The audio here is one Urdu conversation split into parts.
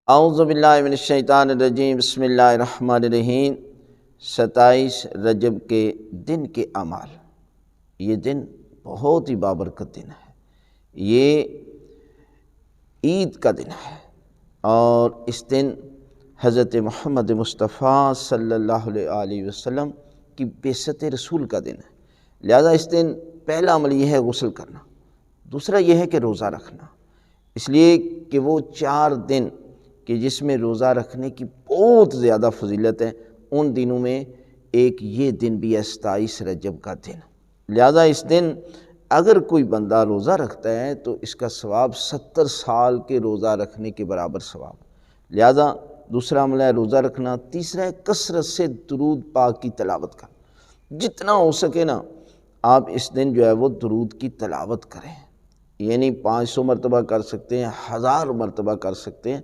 اعوذ باللہ من الشیطان الرجیم، بسم اللہ الرحمن الرحیم۔ 27 رجب کے دن کے اعمال۔ یہ دن بہت ہی بابرکت دن ہے، یہ عید کا دن ہے، اور اس دن حضرت محمد مصطفیٰ صلی اللہ علیہ وسلم کی بعثت رسول کا دن ہے۔ لہذا اس دن پہلا عمل یہ ہے غسل کرنا، دوسرا یہ ہے کہ روزہ رکھنا، اس لیے کہ وہ 4 دن کہ جس میں روزہ رکھنے کی بہت زیادہ فضیلت ہے، ان دنوں میں ایک یہ دن بھی ہے 27 رجب کا دن۔ لہذا اس دن اگر کوئی بندہ روزہ رکھتا ہے تو اس کا ثواب 70 سال کے روزہ رکھنے کے برابر ثواب۔ لہذا دوسرا عمل ہے روزہ رکھنا، تیسرا ہے کثرت سے درود پاک کی تلاوت کرنا۔ جتنا ہو سکے نا آپ اس دن جو ہے وہ درود کی تلاوت کریں، یعنی 500 مرتبہ کر سکتے ہیں، 1000 مرتبہ کر سکتے ہیں،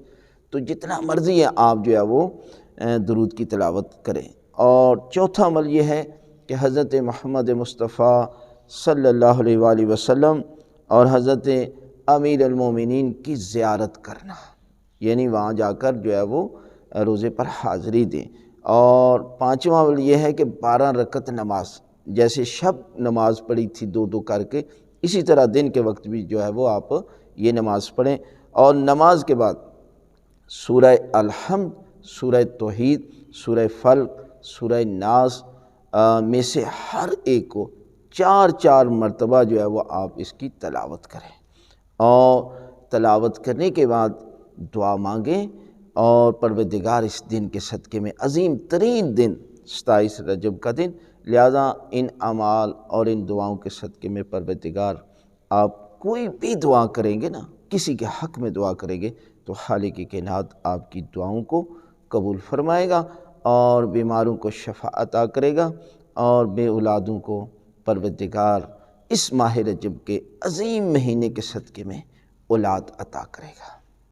تو جتنا مرضی ہے آپ جو ہے وہ درود کی تلاوت کریں۔ اور چوتھا عمل یہ ہے کہ حضرت محمد مصطفیٰ صلی اللہ علیہ وآلہ وسلم اور حضرت امیر المومنین کی زیارت کرنا، یعنی وہاں جا کر جو ہے وہ روزے پر حاضری دیں۔ اور پانچواں عمل یہ ہے کہ 12 رکعت نماز، جیسے شب نماز پڑھی تھی 2 کر کے، اسی طرح دن کے وقت بھی جو ہے وہ آپ یہ نماز پڑھیں۔ اور نماز کے بعد سورہ الحمد، سورہ توحید، سورہ فلق، سورہ ناس میں سے ہر ایک کو 4 مرتبہ جو ہے وہ آپ اس کی تلاوت کریں، اور تلاوت کرنے کے بعد دعا مانگیں، اور پروردگار اس دن کے صدقے میں، عظیم ترین دن 27 رجب کا دن، لہذا ان اعمال اور ان دعاؤں کے صدقے میں پروردگار آپ کوئی بھی دعا کریں گے نا، کسی کے حق میں دعا کریں گے تو خالق کائنات آپ کی دعاؤں کو قبول فرمائے گا، اور بیماروں کو شفا عطا کرے گا، اور بے اولادوں کو پروردگار اس ماہ رجب کے عظیم مہینے کے صدقے میں اولاد عطا کرے گا۔